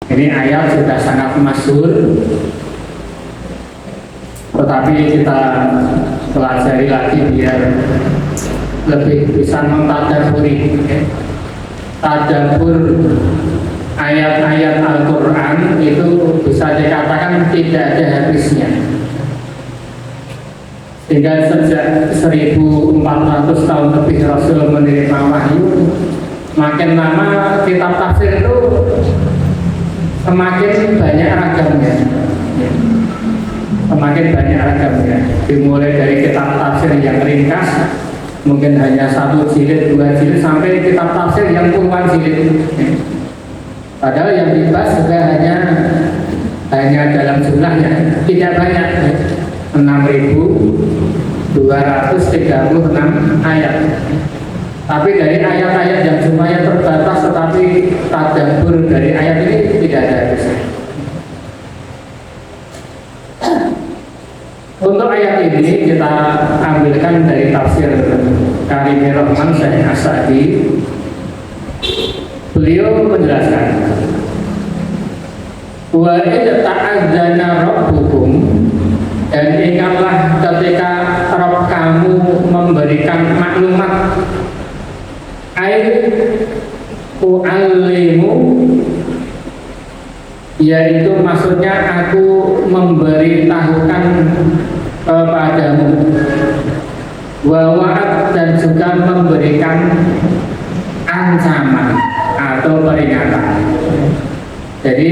Ini ayat sudah sangat masyhur, tetapi kita pelajari lagi biar lebih bisa mentadaburi. Tadabbur ayat-ayat Al-Quran itu bisa dikatakan tidak ada habisnya. Sehingga sejak 1400 tahun lebih Rasul menerima wahyu, makin lama kitab tafsir itu semakin banyak ragamnya. Semakin banyak ragamnya. Dimulai dari kitab tafsir yang ringkas, mungkin hanya 1 jilid, 2 jilid, sampai kitab tafsir yang puluhan jilid. Padahal yang dibahas juga hanya dalam jumlahnya, tidak banyak, 6.236 ayat. Tapi dari ayat-ayat yang jumlahnya terbatas, tetapi tadabbur dari ayat ini tidak ada habisnya. Untuk ayat ini kita ambilkan dari tafsir Karimir Rahman Syekh As-Sa'di. Beliau menjelaskan, wa idza ta'adzana rabbukum, dan ingatlah ketika Rabb kamu memberikan maklumat, u'allimu, yaitu maksudnya aku memberitahukan kepadamu, wa wa'ad, dan juga memberikan ancaman atau peringatan. Jadi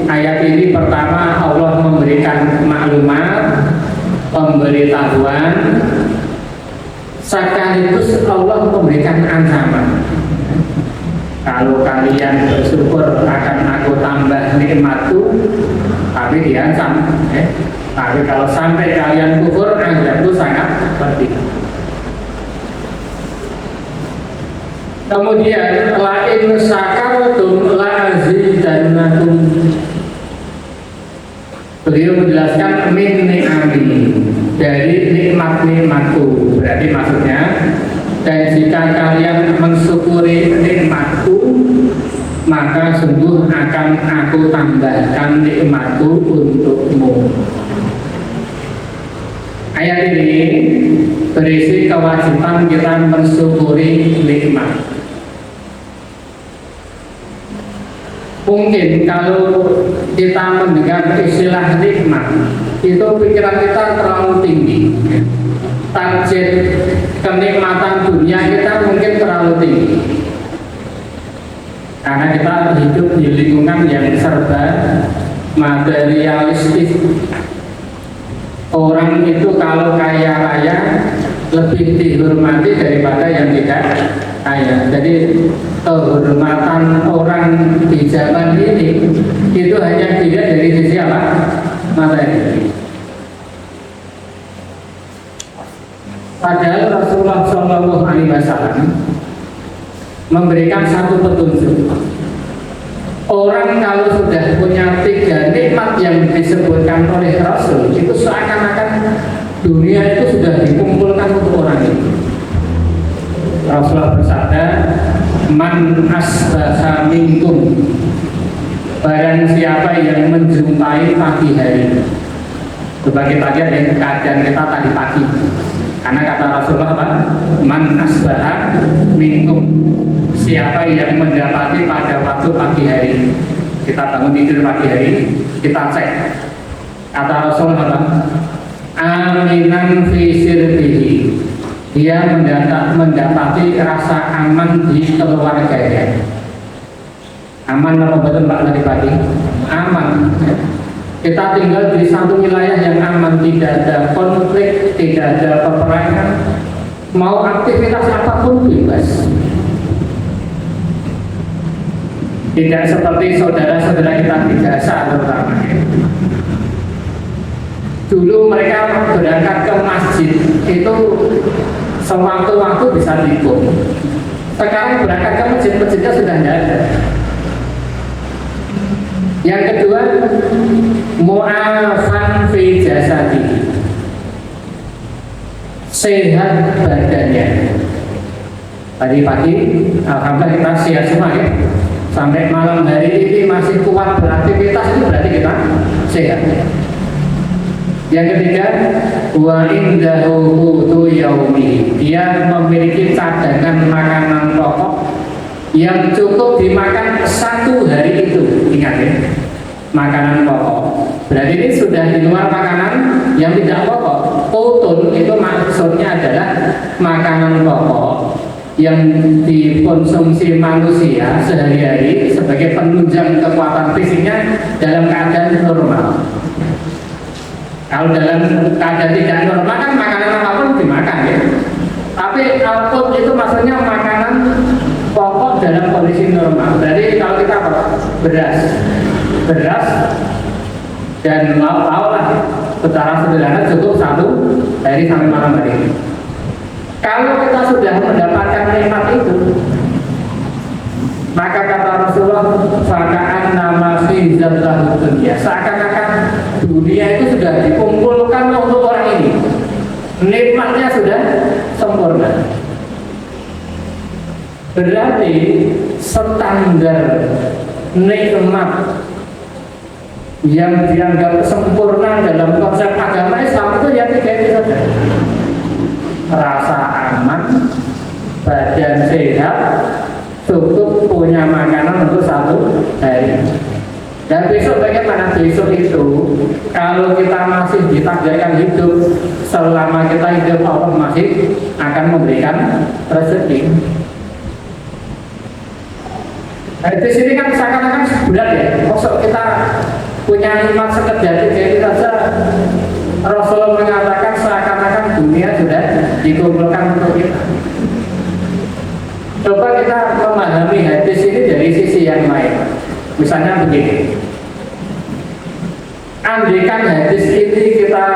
ayat ini pertama Allah memberikan maklumat, pemberitahuan, sekaligus Allah memberikan ancaman. Kalau kalian bersyukur akan aku tambah nikmatku, tapi diancam. Tapi kalau sampai kalian kufur, azabku sangat pedih. Kemudian la in syakartum la azidannakum. Beliau menjelaskan min ni'ami, dari nikmat-nikmatku. Berarti maksudnya, dan jika kalian mensyukuri nikmatku, maka sungguh akan aku tambahkan nikmatku untukmu. Ayat ini berisi kewajiban kita mensyukuri nikmat. Mungkin kalau kita mendengar istilah nikmat, itu pikiran kita terlalu tinggi. Target kenikmatan dunia kita mungkin terlalu tinggi, karena kita hidup di lingkungan yang serba materialistis. Orang itu kalau kaya raya lebih dihormati daripada yang tidak kaya. Jadi kehormatan orang di zaman ini itu hanya dilihat dari sisi apa? Materi. Padahal Rasulullah SAW memberikan satu petunjuk. Orang kalau sudah punya 3 nikmat yang disebutkan oleh Rasul, itu seakan-akan dunia itu sudah dikumpulkan untuk orang itu. Rasulullah bersabda, man asbaha minkum, barang siapa yang menjumpai pagi hari. Coba kita lihat yang keadaan kita tadi pagi. Karena kata Rasulullah apa? Man asbaha minkum, siapa yang mendapati pada waktu pagi hari. Kita bangun tidur pagi hari, kita cek. Kata Rasulullah apa? Aminan fi sirbihi, dia mendapati rasa aman di keluarganya. Aman apa betul Pak tadi pagi? Aman. Kita tinggal di satu wilayah yang aman, tidak ada konflik, tidak ada peperangan, mau aktivitas apapun bebas. Tidak seperti saudara-saudara kita di Gaza terutama. Dulu mereka berangkat ke masjid itu sewaktu-waktu bisa tikung. Sekarang berangkat ke masjid-masjidnya sudah tidak ada. Yang kedua, mu'afan fi jasadi, sehat badannya. Tadi pagi alhamdulillah kita sehat semua ya. Sampai malam hari ini masih kuat, berarti beraktivitas itu berarti kita sehat. Yang ketiga, wa indahu qutu yaumi, dia memiliki cadangan makanan pokok yang cukup dimakan satu hari itu. Ingat ya, makanan pokok berarti ini sudah di luar makanan yang tidak pokok. Qutun itu maksudnya adalah makanan pokok yang dikonsumsi manusia sehari-hari sebagai penunjang kekuatan fisiknya dalam keadaan normal. Kalau dalam keadaan tidak normal kan makanan apapun dimakan ya. Tapi output itu maksudnya makanan pokok dalam kondisi normal. Berarti kalau kita apa? Beras dan lauk lah. Secara sederhana cukup satu hari sampai malam hari. Kalau kita sudah mendapatkan nikmat itu, maka kata Rasulullah, "Faka'an nama khizatlahu dunya." Seakan-akan dunia itu sudah dikumpulkan untuk orang ini. Nikmatnya sudah sempurna. Berarti standar nikmat yang dianggap sempurna dalam konsep agama Islam itu ya tiga itu saja. Rasa aman, badan sehat, cukup punya makanan untuk satu hari. Dan besok bagaimana? Besok itu kalau kita masih ditakdirkan hidup, selama kita hidup Allah masih akan memberikan rezeki. Nah, di sini kan seakan-akan bulat ya. Maksud kita punya nikmat sekedar itu saja. Rasulullah mengatakan seakan-akan dunia sudah dikumpulkan untuk kita. Coba kita memahami hadis ini dari sisi yang lain. Misalnya begini, andaikan hadis ini kita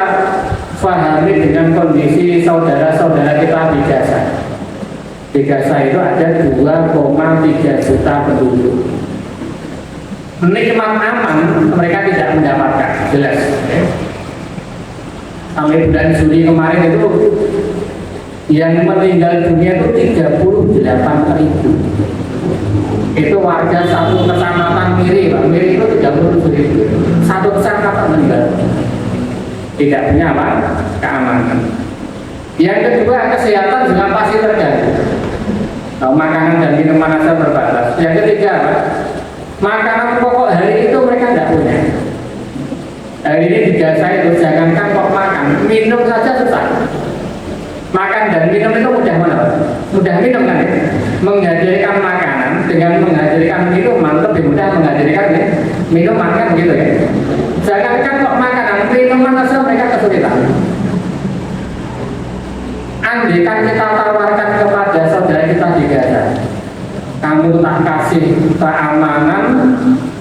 pahami dengan kondisi saudara-saudara kita di Gaza. Di Gaza itu ada 2,3 juta penduduk. Nikmat aman mereka tidak mendapatkan, jelas. Sampai bulan Juli kemarin itu yang meninggal dunia itu 38.000. Itu warga satu kecamatan Miri, Pak. Miri itu 37.000. Satu kecamatan meninggal. Tidak punya apa? Keamanan. Yang kedua, kesehatan juga pasti terganggu. Makanan dan minuman saja terbatas. Yang ketiga, Pak, makanan pokok hari itu mereka tidak punya. Hari ini di Gaza itu jangankan kok makan, minum saja susah. Makan dan minum itu mudah mana? Mudah minum kan ya? Menghadirkan makanan dengan menghadirkan minuman lebih mudah menghadirkan ya? Minuman kan gitu ya. Jangankan kok makanan, minuman saja mereka kesulitan. Andaikan kita tawarkan kepada saudara kita di Gaza, kamu tak kasih keamanan,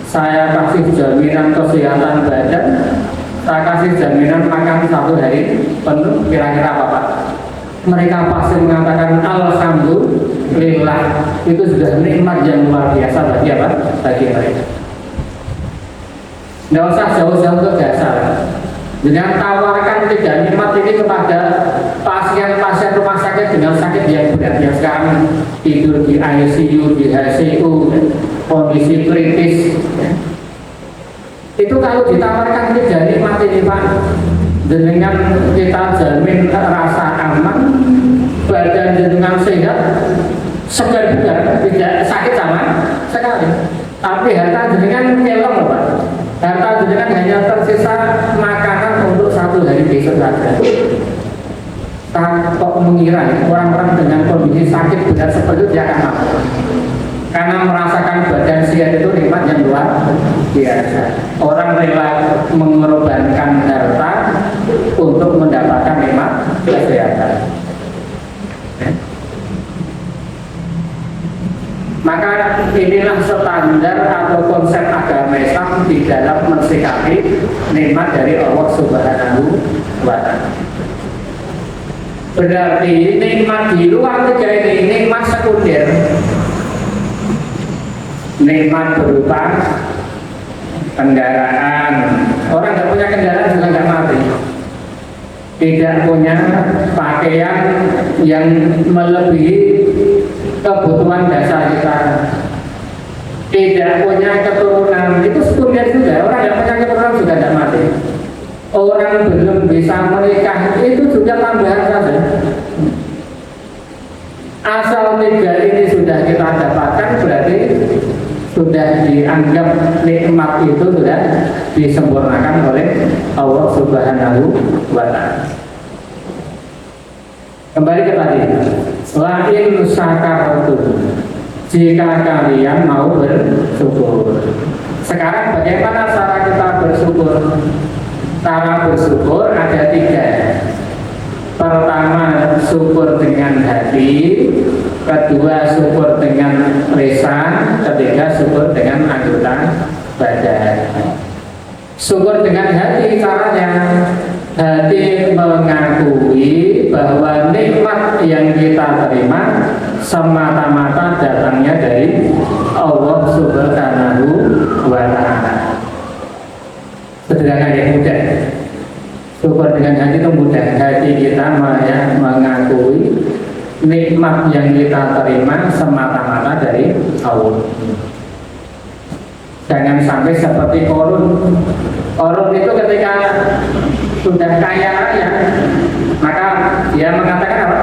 saya kasih jaminan kesehatan badan, saya kasih jaminan makan satu hari penuh, kira-kira apa Pak? Mereka pasti mengatakan alhamdulillah. Itu sudah nikmat yang luar biasa bagi apa? Bagi mereka. Tidak usah jauh-jauh ke Gaza. Dengan tawarkan tiga nikmat ini kepada pasien-pasien rumah sakit dengan sakit yang berat, yang sekarang tidur di ICU, di HCU, kondisi kritis. Itu kalau ditawarkan tiga nikmat ini Pak, dengan kita jamin rasa aman, badan dengan sehat, segar bugar, tidak sakit sama sekali. Tapi harta dengan kelong Pak. Harta dengan hanya tersisa makanan untuk satu hari besok saja. Kok mengira orang-orang dengan kondisi sakit berat seperti itu dia akan mampu. Karena merasakan badan sehat itu nikmat yang luar biasa. Orang rela mengorbankan harta untuk mendapatkan nikmat kesehatan. Maka inilah standar atau konsep agama Islam di dalam mensikapi nikmat dari Allah Subhanahu wa Ta'ala. Berarti nikmat di luar tiga ini nikmat sekunder. Nikmat berupa kendaraan. Orang nggak punya kendaraan juga nggak mati. Tidak punya pakaian yang melebihi kebutuhan dasar kita, tidak punya keturunan, itu sekunder juga. nikmat itu sudah disempurnakan oleh Allah Subhanahu wa Ta'ala. Kembali ke tadi, lain sakartu, jika kalian mau bersyukur. Sekarang bagaimana cara kita bersyukur? Cara bersyukur ada 3. Pertama, syukur dengan hati. Kedua, syukur dengan lisan. Ketiga, syukur dengan anggota badan. Syukur dengan hati caranya, hati mengakui bahwa nikmat yang kita terima semata-mata datangnya dari Allah Subhanahu wa Ta'ala. Sederhana yang mudah. Syukur dengan hati itu mudah. Hati kita mengakui nikmat yang kita terima semata-mata dari Allah. Jangan sampai seperti Korun. Korun itu ketika sudah kaya raya, maka dia mengatakan apa?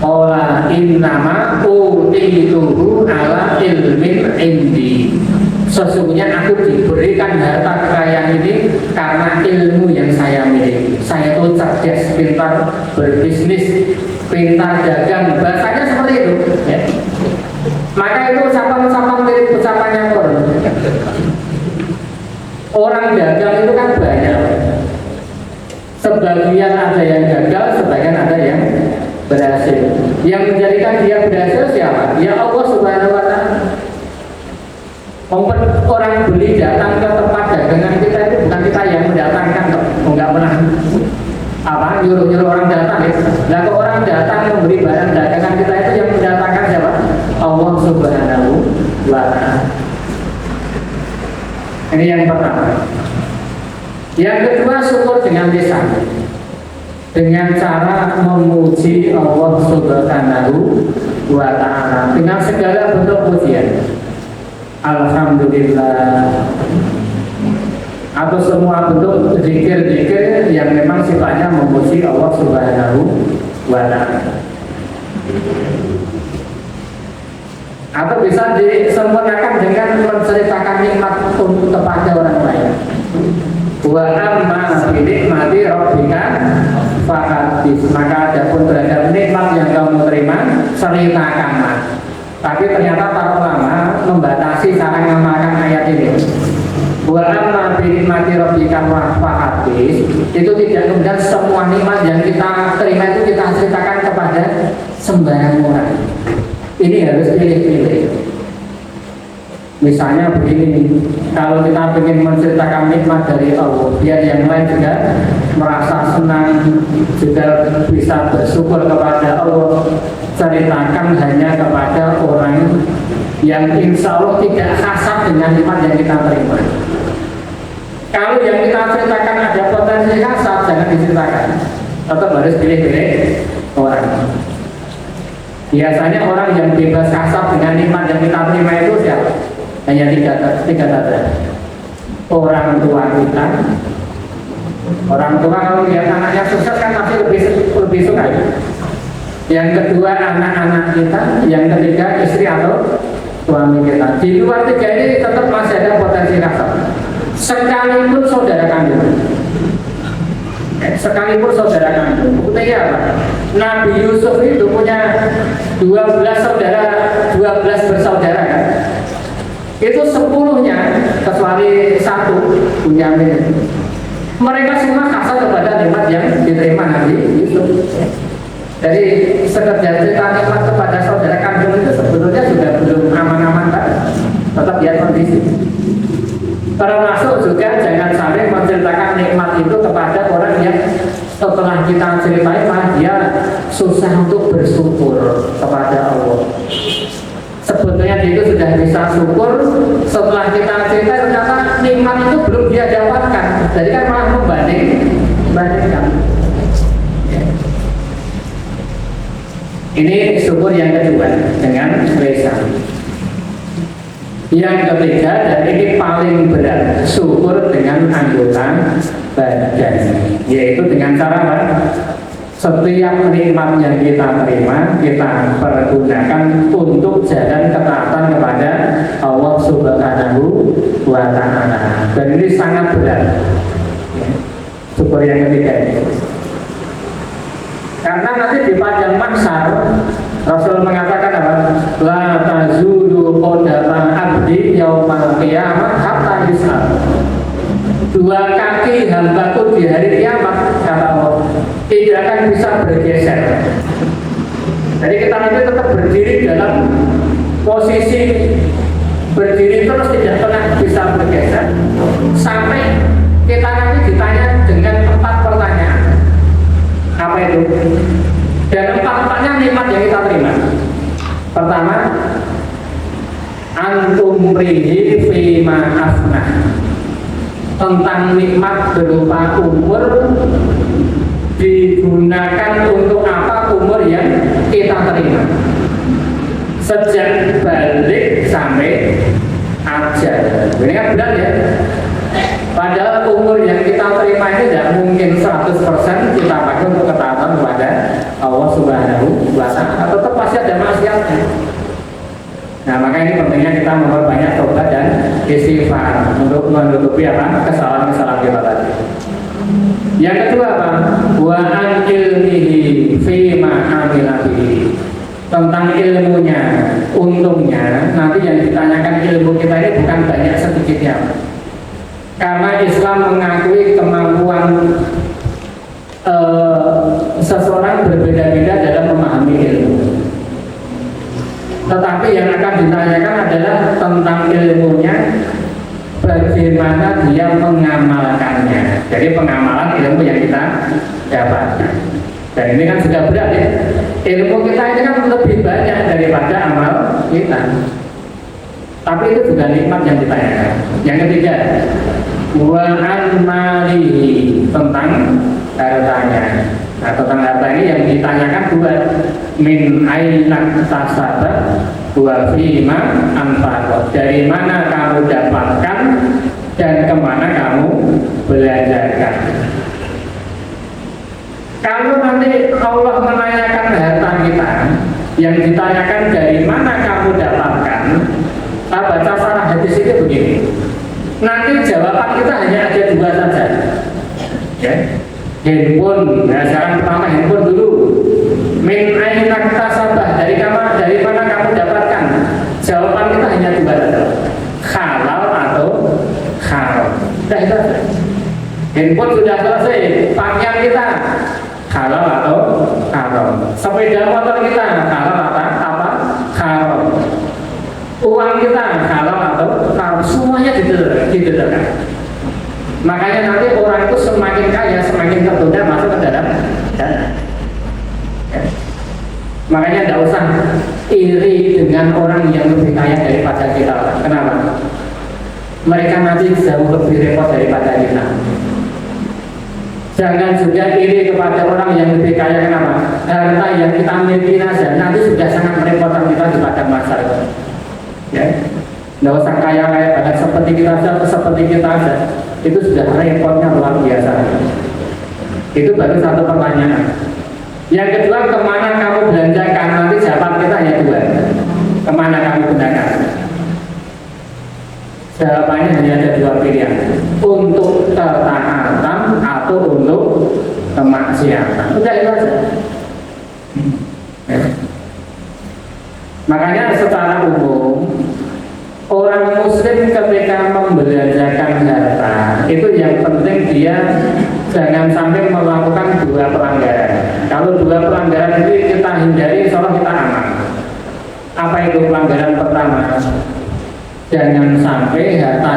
Ola innama utituhu ala ilmin indi. Sesungguhnya aku diberikan harta kekayaan ini karena ilmu yang saya miliki. Saya itu cerdas, pintar berbisnis, pintar dagang. Bahasanya seperti itu, ya. Maka itu ucapan-ucapan mirip ucapannya Korun. Orang dagang itu kan banyak. Sebagian ada yang gagal, sebagian ada yang berhasil. Yang menjadikan dia berhasil siapa? Ya Allah Subhanahu wa Ta'ala. Orang beli datang ke tempat dagangan kita itu bukan kita yang mendatangkan kok. Enggak pernah nyuruh-nyuruh orang datang ya. Nah, kalau orang datang membeli barang dagangan kita itu yang mendatangkan siapa? Allah Subhanahu wa Ta'ala. Ini yang pertama. Yang kedua, syukur dengan lisan, dengan cara memuji Allah Subhanahu wa Ta'ala dengan segala bentuk pujian. Alhamdulillah, atau semua bentuk zikir-zikir yang memang sifatnya memuji Allah Subhanahu wa Ta'ala. Atau bisa disempurnakan dengan menceritakan nikmat kepada orang lain. Wa amma bi nikmati rabbika fahadits. Maka adapun terhadap nikmat yang kamu terima, ceritakanlah. Tapi ternyata para ulama membatasi cara mengamalkan ayat ini. Wa amma bi nikmati rabbika fahadits, itu tidak kemudian semua nikmat yang kita terima itu kita ceritakan kepada sembarang orang. Ini harus pilih-pilih. Misalnya begini, kalau kita ingin menceritakan nikmat dari Allah, biar yang lain juga merasa senang, juga bisa bersyukur kepada Allah, ceritakan hanya kepada orang yang insya Allah tidak hasad dengan nikmat yang kita terima. Kalau yang kita ceritakan ada potensi hasad, jangan diceritakan. Tetap harus pilih-pilih orang. Biasanya orang yang bebas hasad dengan nikmat yang kita terima itu siapa? Hanya tiga saja. Orang tua kita. Orang tua kalau lihat anaknya sukses kan pasti lebih suka. Yang kedua anak-anak kita. Yang ketiga istri atau suami kita. Di luar tiga ini tetap masih ada potensi hasad. Sekalipun saudara kandung. Sekalipun saudara kandung. Buktinya apa? Nabi Yusuf itu punya 12 saudara, 12 bersaudara kan? Itu 10-nya kecuali 1 Bunyamin. Mereka semua hasad kepada nikmat yang diterima Nabi Yusuf. Jadi sekedar cerita nikmat kepada saudara kandung itu sebetulnya sudah belum aman-aman kan? Tetap lihat kondisi. Termasuk juga jangan sampai menceritakan nikmat itu kepada orang yang setelah kita ceritain malah dia susah untuk bersyukur kepada Allah. Sebetulnya dia itu sudah bisa syukur, setelah kita cerita ternyata nikmat itu belum dia dapatkan. Jadi kan malah membandingkan. Ini syukur yang kedua dengan lisan. Yang ketiga, dan ini paling berat, syukur dengan anggota badan, yaitu dengan cara apa? setiap nikmat yang kita terima kita pergunakan untuk jalan ketaatan kepada Allah Subhanahu wa Ta'ala. Dan ini sangat berat. Syukur yang ketiga ini. Karena nanti di padang mahsyar Rasul mengatakan apa? La tazulu qadama abdi yaumal qiyamah hatta yus'al. Dua kaki hambaku di hari kiamat kata Allah tidak akan bisa bergeser. Jadi kita nanti tetap berdiri dalam posisi berdiri terus tidak pernah bisa bergeser sampai kita nanti ditanya dengan 4 pertanyaan. Apa itu? Dan 4-4-nya nikmat yang kita terima. Pertama, antum rihi fima afnah, tentang nikmat berupa umur digunakan untuk apa umur yang kita terima sejak balik sampai ajal. Ini kan berat ya. Padahal umur yang kita terima ini tidak mungkin 100% kita pakai untuk ketaatan kepada Allah Subhanahu wa Ta'ala. Tetap pasti ada maksiatnya. Nah, maka ini pentingnya kita memperbanyak tobat dan istighfar untuk menutupi apa? Kesalahan-kesalahan kita tadi. Yang kedua apa? Wa an ilmihi fima amila bihi. Tentang ilmunya, untungnya nanti yang ditanyakan ilmu kita ini bukan banyak sedikitnya. Karena Islam mengakui kemampuan seseorang berbeda-beda dalam memahami ilmu. Tetapi yang akan ditanyakan adalah tentang ilmunya, bagaimana dia mengamalkannya. Jadi pengamalan ilmu yang kita dapatkan. Dan ini kan sudah berat ya. Ilmu kita ini kan lebih banyak daripada amal kita. Tapi itu juga nikmat yang ditanyakan. Yang ketiga, wa an malihi, tentang hartanya. Nah, tentang harta ini yang ditanyakan buat min ainak tasabah wa fima anfaqah, dari mana kamu dapatkan dan kemana kamu belanjakan. Kalau nanti Allah menanyakan harta kita, yang ditanyakan dari mana kamu dapatkan, baca sarah hadis itu begini. Nanti jawaban kita hanya ada 2 saja. Ya. Handphone, nah sekarang pertama handphone dulu. Min ainak tasabah, dari mana kamu dapatkan? Jawaban kita hanya 2 saja. Halal atau haram. Sudah itu saja. Handphone sudah selesai. Pakaian kita halal atau haram. Sepeda motor kita halal atau apa? Haram. Uang kita halal atau haram. Semuanya ditentukan. Makanya nanti orang itu semakin kaya, semakin tertunda masuk ke dalam dana. Ya. Makanya tidak usah iri dengan orang yang lebih kaya daripada kita. Kenapa? Mereka nanti jauh lebih repot daripada kita. Jangan juga iri kepada orang yang lebih kaya. Kenapa? Harta yang kita miliki saja nanti sudah sangat merepotkan kita di padang mahsyar. Ya, tidak usah kaya banget seperti kita saja. Itu sudah repotnya luar biasa. Itu baru satu pertanyaan. Yang kedua, kemana kamu belanjakan? Nanti jawaban kita hanya 2. Kemana kamu gunakan? Jawabannya hanya ada 2 pilihan. Untuk ketaatan atau untuk kemaksiatan. Udah itu saja. Makanya secara umum orang muslim ketika membelanjakan harta itu yang penting dia jangan sampai melakukan 2 pelanggaran. Kalau 2 pelanggaran itu kita hindari, insya Allah kita aman. Apa itu pelanggaran pertama? Jangan sampai harta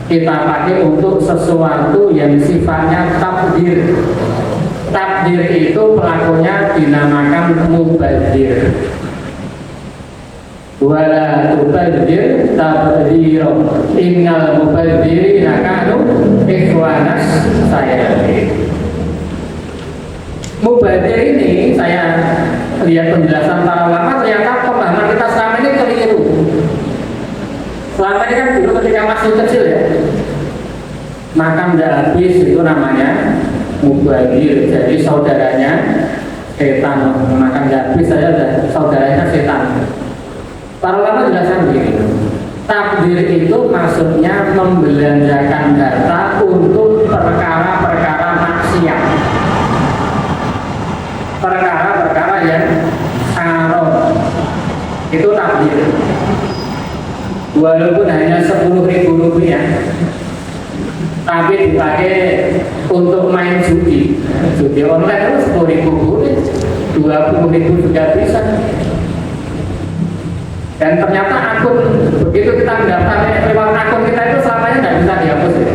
kita pakai untuk sesuatu yang sifatnya tabdir. Tabdir itu pelakunya dinamakan mubadzir. Wala tubadzir tabdzira innal mubadzirina kanu ikhwanas sayatin. Mubadzir ini saya lihat penjelasan para ulama, ternyata pemahaman kita selama ini keliru. Selama ini kan dulu ketika masih kecil ya, makan tidak habis itu namanya mubazir, jadi saudaranya setan, makan habis saya saudaranya setan. Para ulama jelaskan begini, takdir itu maksudnya membelanjakan harta untuk perkara-perkara maksiat, perkara-perkara yang haram, itu takdir. Walaupun hanya 10.000 rupiah, tapi dipakai untuk main judi online itu 10.000 boleh, 20.000 juga bisa. Dan ternyata akun, begitu kita mendaftarnya lewat akun kita itu selamanya nggak bisa dihapus ya.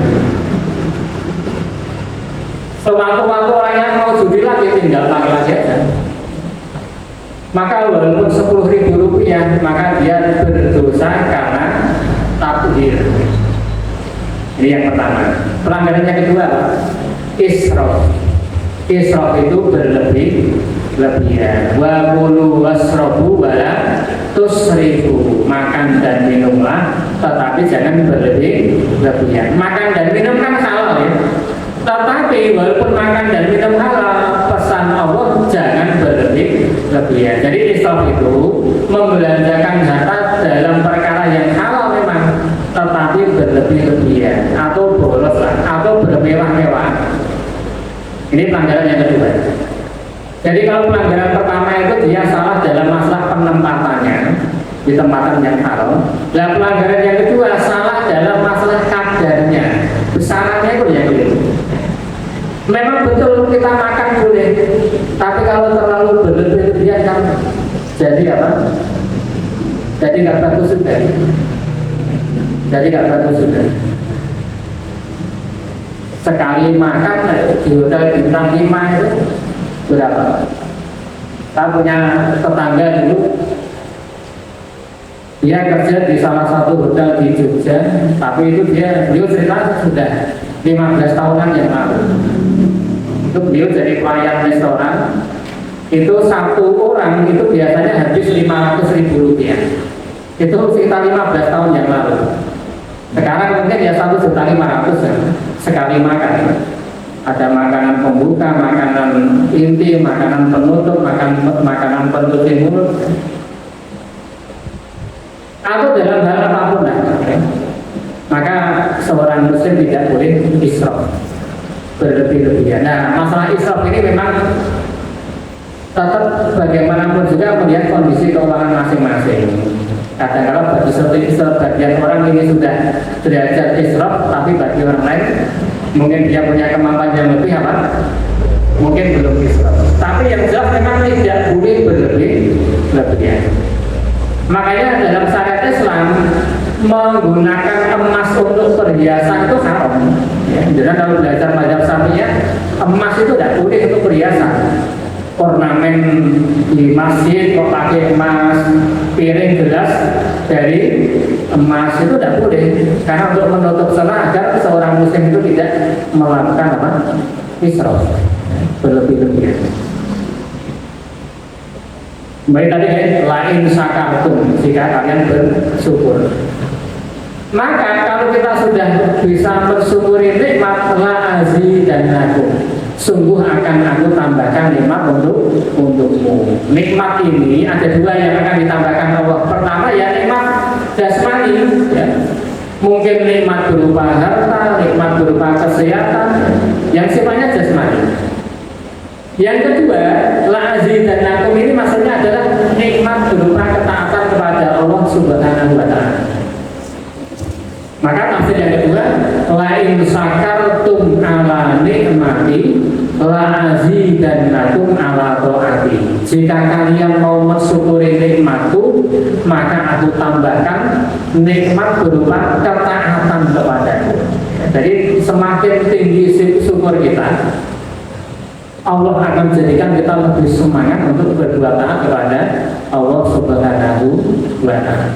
Sewaktu-waktu orang yang mau judi lagi tinggal pakai lagi aja. Maka walaupun 10.000 rupiah, maka dia berdosa karena takdir. Ini yang pertama. Pelanggaran yang kedua, israf. Israf itu berlebihan. Wa kulu wasrobu wala tusrifu. Makan dan minumlah, tetapi jangan berlebihan. Makan dan minum kan halal ya. Tetapi walaupun makan dan minum halal, pesan Allah jangan berlebihan. Jadi israf itu membelanjakan harta dalam perkara yang halal memang, tetapi berlebihan atau bolos atau bermewah-mewah. Ini pelanggaran yang kedua. Jadi kalau pelanggaran pertama itu dia salah dalam masalah penempatannya di tempat yang haram. Dan pelanggaran yang kedua salah dalam masalah kadarnya, besarannya itu yang keliru. Memang betul kita makan boleh, tapi kalau terlalu berlebihan kan jadi apa? Jadi nggak bagus sudah. Jadi nggak bagus sudah. Sekali makan di hotel bintang 5 itu berapa? Saya punya tetangga dulu, dia kerja di salah satu hotel di Jogja, tapi itu beliau cerita sudah 15 tahunan yang lalu. Itu beliau jadi pelayan restoran. Itu satu orang itu biasanya habis 500.000 rupiah. Itu sekitar 15 tahun yang lalu. Sekarang mungkin ya 1.500.000 ya, sekali makan. Ada makanan pembuka, makanan inti, makanan penutup, makanan pencuci mulut, atau dalam hal apapun lah. Maka seorang muslim tidak boleh israf, berlebih-lebihan. Nah, masalah israf ini memang tetap bagaimanapun juga melihat kondisi keuangan masing-masing. Kadang-kadang bagi sebagian orang ini sudah derajat israf, tapi bagi orang lain mungkin dia punya kemampuan yang lebih apa? Mungkin belum israf. Tapi yang jelas memang tidak boleh berlebih-lebihan. Makanya dalam syariat Islam menggunakan emas untuk perhiasan itu haram. Ya, jadi kalau belajar mazhab Syafi'iyah, emas itu tidak boleh untuk perhiasan. Ornamen di masjid kok pakai emas, piring gelas dari emas itu tidak boleh, karena untuk menutup salah agar seorang muslim itu tidak melakukan apa? Israf, berlebih-lebihan. Baik tadi lain sakartum, jika kalian bersyukur. Maka kalau kita sudah bisa bersyukuri nikmat la azidannakum, sungguh akan aku tambahkan nikmat untukmu. Nikmat ini ada dua yang akan ditambahkan Allah. Pertama ya nikmat jasmani, ya. Mungkin nikmat berupa harta, nikmat berupa kesehatan, yang sifatnya jasmani. Yang kedua, la azidannakum ini maksudnya adalah nikmat berupa ketaatan kepada Allah Subhanahu wa Ta'ala. Maka tafsir yang kedua, la in sakartum ala nikmati la azidannakum ala ta'ati. Jika kalian mau mensyukuri nikmatku, maka aku tambahkan nikmat berupa ketaatan kepadaku. Jadi semakin tinggi syukur kita, Allah akan menjadikan kita lebih semangat untuk berbuat taat kepada Allah Subhanahu wa Ta'ala.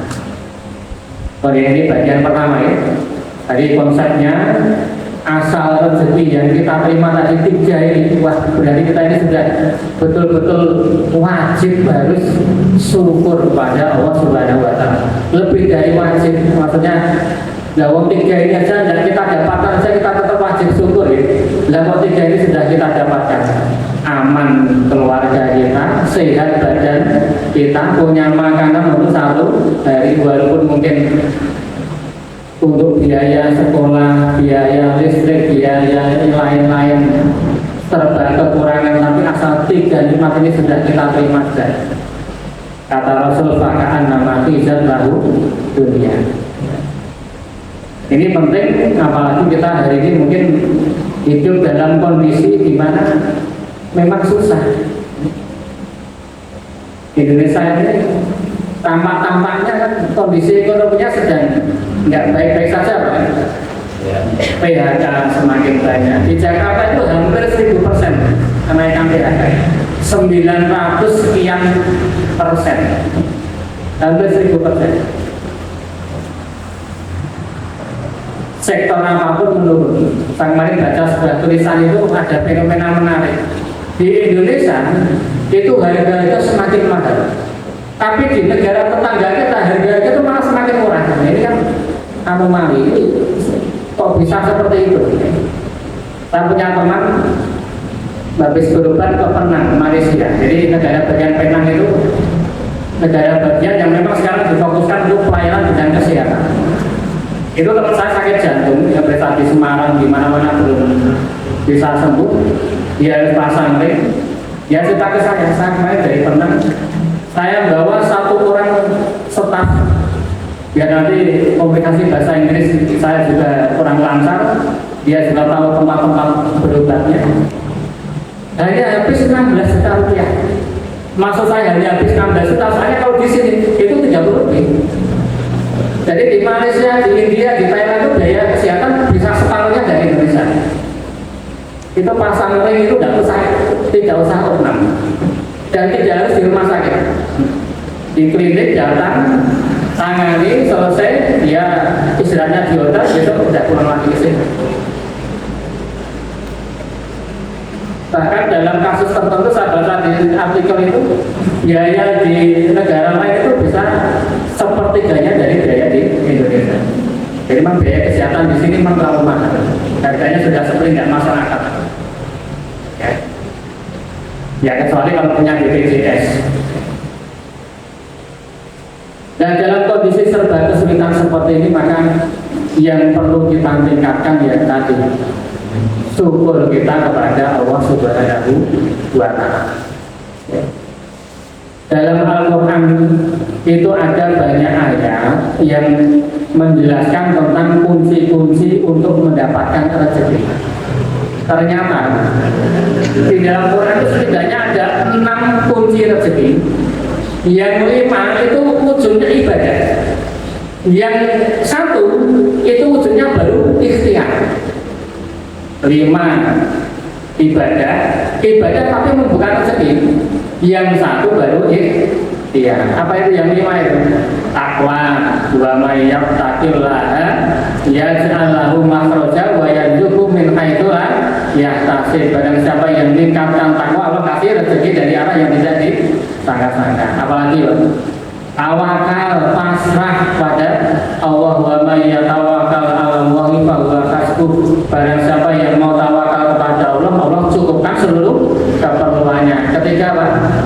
Ini bagian pertama ya. Tadi konsepnya asal rezeki yang kita terima tadi 3 ini, wah berarti kita ini sudah betul-betul wajib harus syukur kepada Allah Subhanahu wa Ta'ala. Lebih dari wajib, maksudnya wong 3 ini aja dan kita dapatkan saja kita tetap wajib syukur ya. Level 3 ini sudah kita dapatkan, aman keluarga kita, sehat badan kita, punya makanan untuk satu hari, walaupun mungkin untuk biaya sekolah, biaya listrik, biaya lain-lain serba kekurangan, tapi asal 3 nikmat ini sudah kita terima saja. Kata Rasul, fakaan nama khizat lahu dunia. Ini penting, apalagi kita hari ini mungkin hidup dalam kondisi di mana memang susah. Indonesia ini tampaknya kan kondisi ekonominya sedang nggak baik-baik saja, Pak. PHK semakin banyak. Di Jakarta itu hampir 1000% kenaikan PHK. 900 sekian persen, hampir 1000%. Sektor apapun menurun. Saya kemarin baca sebuah tulisan itu ada fenomena menarik. Di Indonesia itu harga semakin mahal, tapi di negara tetangga kita harga itu malah semakin murah. Nah, ini kan anomali. Kok bisa seperti itu? Saya punya teman habis berobat ke Penang, Malaysia. Jadi negara bagian Penang itu negara bagian yang memang sekarang difokuskan untuk pelayanan bidang kesehatan. Itu teman saya sakit jantung, yang berada di Semarang, di mana-mana belum bisa sembuh. Dia harus pasang ring. Dia cerita ke saya kemarin dari Penang, saya bawa 1 orang staf biar nanti komunikasi bahasa Inggris saya juga kurang lancar, dia juga tahu tempat-tempat berobatnya. Hanya habis 16 juta rupiah. Maksud saya hanya habis 16 juta, soalnya kalau di sini itu 30 lebih. Jadi di Malaysia, di India, di Thailand itu biaya kesehatan bisa separuhnya dari Indonesia. Itu pasang ring itu tidak usah opnam dan tidak harus di rumah sakit. Di klinik datang, tangani, selesai, ya istirahatnya di hotel, besok sudah pulang lagi ke sini. Bahkan dalam kasus tertentu saya baca di artikel itu, biaya di negara lain itu bisa sepertiganya dari biaya di Indonesia. Jadi memang biaya kesehatan di sini memang terlalu mahal. Harganya sudah seperti masyarakat. Ya kecuali kalau punya BPJS. Dan dalam kondisi serba kesulitan seperti ini, maka yang perlu kita tingkatkan ya tadi, syukur kita kepada Allah Subhanahu wa Ta'ala. Dalam Al-Quran itu ada banyak ayat yang menjelaskan tentang kunci-kunci untuk mendapatkan rezeki. Ternyata di dalam Quran itu setidaknya ada 6 kunci rezeki. Yang 5 itu wujudnya ibadah. Yang 1 itu wujudnya baru ikhtiar. 5 ibadah tapi membuka rezeki. Yang 1 baru ikhtiar. Apa itu yang 5 itu? Takwa. Wa may yattaqillaha yaj'al lahu makhraja wa yarzuqhu min haitsu la yahtasib. Barang siapa yang meningkatkan takwa, Allah kasih rezeki dari arah yang tidak disangka-sangka. Apalagi tawakal, pasrah pada Allah. Wa may yatawakkal 'ala Allahi fa huwa hasbuh. Barang siapa yang mau tawakal kepada Allah, Allah cukupkan seluruh keperluannya. Ketika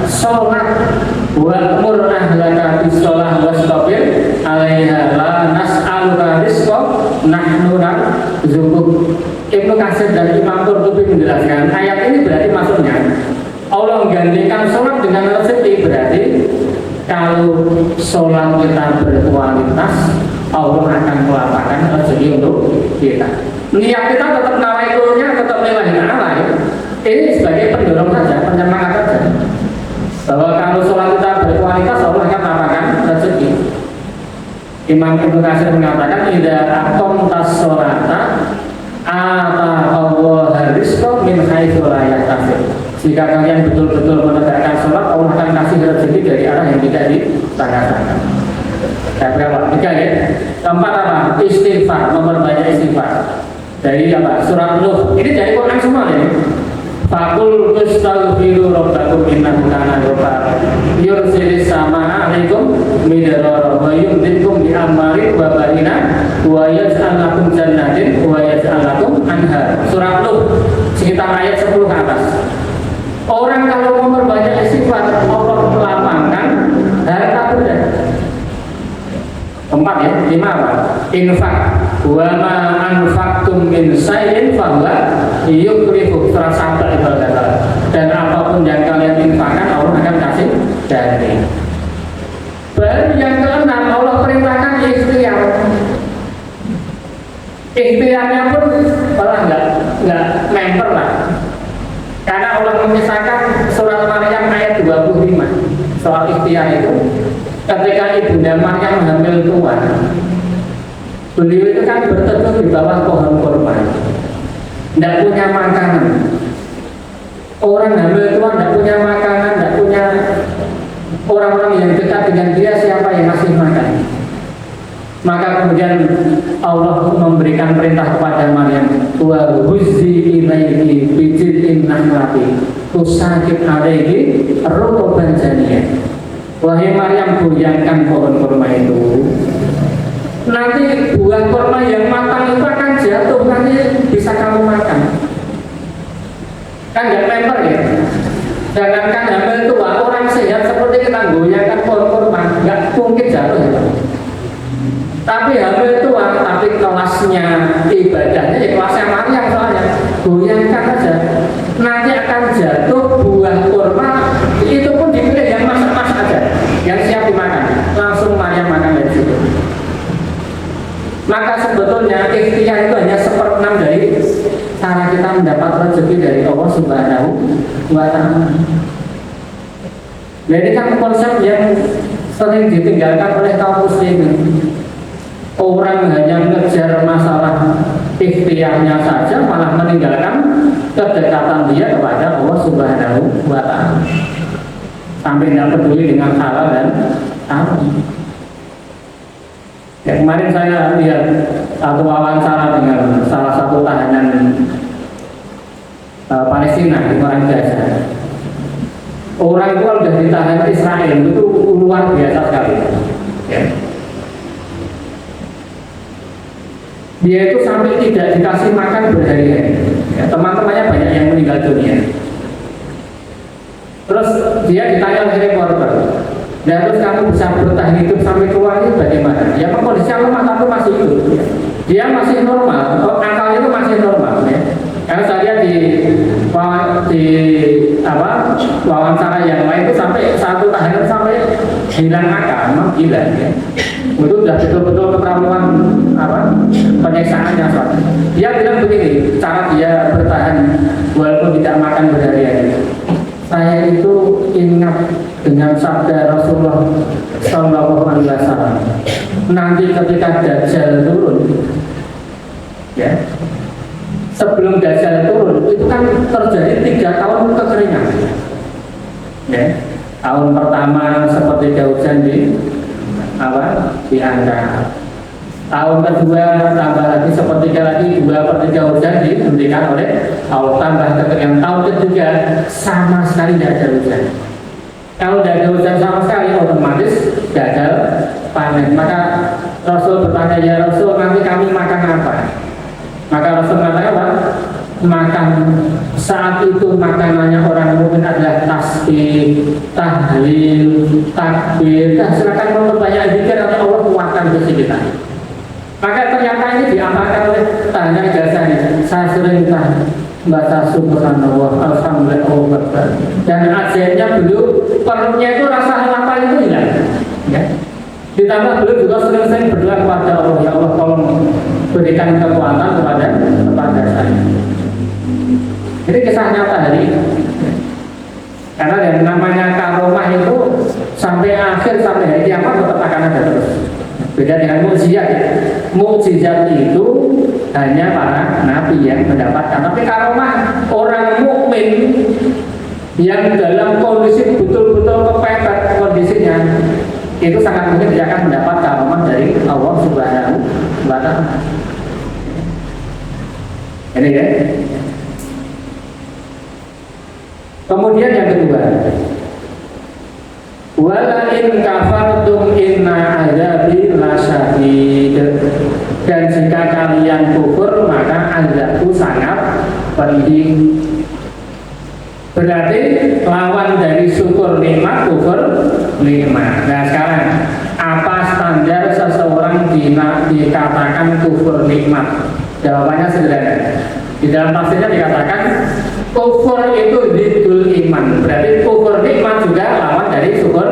sholat, wa'mur ahlaka bis-shalah wastabir 'alaiha la nas'aluka rizqa nahnu narzuquk. Ibnu Katsir dan Imam Qurtubi menjelaskan ayat ini berarti maksudnya Allah menggantikan sholat dengan rezeki. Berarti kalau sholat kita berkualitas, Allah akan melapangkan rezeki untuk kita. Niat kita tetap nawaikulnya, tetap lillahi ta'ala. Ini sebagai pendorong saja, penyemangat saja. Bahwa kalau sholat kita berkualitas, Allah akan melapangkan rezeki. Imam Ibnu Katsir mengatakan, idza aqamtas sholata ata Allah rizqa min haitsu la yahtasib. Jika kalian betul-betul menegakkan sholat, Allah akan kasih rezeki dari arah yang tidak disangka-sangka. Berapa? 3 ya. Keempat apa? Istighfar, memperbanyak istighfar. Dari apa? Surat Nuh. Ini dari Quran semua ya. Faqul tastaghfiru rabbakum innahu kana ghaffara yursilis samaa 'alaikum midrara wa yumdidukum bi amwalin wa banina wa yaj'al lakum jannatin wa yaj'al lakum anhar. Surat Nuh ya, 5 apa? Infak. Wa ma anfaqtum min syai'in fahuwa yukhlifu. Surah Saba itu ada. Dan apapun yang kalian infakkan Allah akan kasih ganti. Baru yang keenam, Allah perintahkan ikhtiar. Ikhtiarnya pun malah nggak member lah. Karena Allah mengisahkan surat Maryam ayat 25 soal ikhtiar itu. Ketika Ibunda Maryam hamil tua, beliau itu kan berteduh di bawah pohon kurma, tidak punya makanan. Orang hamil tua tidak punya makanan, tidak punya orang-orang yang dekat dengan dia, siapa yang masih makan. Maka kemudian Allah memberikan perintah kepada Maryam, wa huzzi ilaiki bijil'in nahlati tusakit alaihi rutuban janiyah. Wahai Maryam, goyangkan pohon kurma itu. Nanti buah kurma yang matang itu akan jatuh, nanti bisa kamu makan. Kan nggak member ya? Jangankan hamil tua, orang sehat seperti kita goyangkan pohon kurma, nggak mungkin jatuh ya. Tapi hamil tua, tapi kelasnya ibadahnya ya kelasnya Maryam soalnya. Goyangkan aja, nanti akan jatuh buah kurma. Itu pun dipilih yang masak-masak aja, yang siap dimakan. Langsung Maryam makan dari situ. Maka sebetulnya ikhtiar itu hanya 1/6 dari cara kita mendapat rezeki dari Allah Subhanahu wa Ta'ala. Jadi kan konsep yang sering ditinggalkan oleh kaum muslimin. Orang hanya mengejar masalah ikhtiarnya saja, malah meninggalkan kedekatan dia kepada Allah Subhanahu wa Ta'ala. Sampai tidak peduli dengan halal dan haram. Ya, kemarin saya lihat satu wawancara dengan salah satu tahanan Palestina di Perang Gaza. Orang itu sudah ditahan Israel itu luar biasa sekali. Ya. Dia itu sampai tidak dikasih makan berhari-hari. Ya, teman-temannya banyak yang meninggal dunia. Terus dia ditanya oleh reporter, dan terus kamu bisa bertahan hidup sampai tua ini bagaimana? Ya kondisinya lemah tapi masih hidup. Ya. Dia masih normal, akal itu masih normal. Ya. Karena saya wawancara yang lain itu sampai satu tahanan sampai hilang akal, memang gila. Ya. Itu sudah betul-betul keterlaluan penyiksaannya. Dia bilang begini, cara dia bertahan walaupun tidak makan berhari-hari. Saya itu ingat dengan sabda Rasulullah Sallallahu Alaihi Wasallam. Nanti ketika Dajjal turun, ya, sebelum Dajjal turun itu kan terjadi 3 tahun kekeringan. Ya, tahun pertama seperti hujan di Anda. Tahun kedua tambah lagi sepertiga lagi 2/3 hujan diberikan oleh Allah, tambah kekeringan. Tahun ketiga sama sekali tidak ada hujan. Kalau tidak ada hujan sama sekali otomatis gagal panen. Maka Rasul bertanya, ya Rasul, nanti kami makan apa? Maka Rasul mengatakan apa? Makan saat itu makanannya orang mukmin adalah tasbih, tahlil, takbir. Silakan memperbanyak zikir atau Allah kuatkan rezeki kita. Maka ternyata ini diamalkan oleh tahanan Gaza ini. Saya sering baca subhanallah, alhamdulillah, Allah Akbar. Dan ajaibnya beliau perutnya itu rasa lapar itu hilang. Ya. Ditambah beliau juga sering-sering berdoa kepada Allah, ya Allah tolong berikan kekuatan kepada saya. Ini kisah nyata hari ini. Karena yang namanya karomah itu sampai akhir, sampai hari kiamat tetap akan ada terus. Beda dengan mukjizat. Mukjizat itu hanya para nabi yang mendapatkan. Tapi karomah orang mukmin yang dalam kondisi betul-betul kepepet kondisinya, itu sangat mungkin dia akan mendapat karomah dari Allah Subhanahu wa Ta'ala. Ini ya. Kemudian yang kedua, wala in kafartum inna azabi lasyadid. Dan jika kalian kufur maka azabku sangat pedih. Berarti lawan dari syukur nikmat kufur nikmat. Nah sekarang apa standar seseorang di dikatakan kufur nikmat? Jawabannya sederhana. Di dalam tafsirnya dikatakan kufur itu didul iman. Berarti kufur nikmat juga lawan dari syukur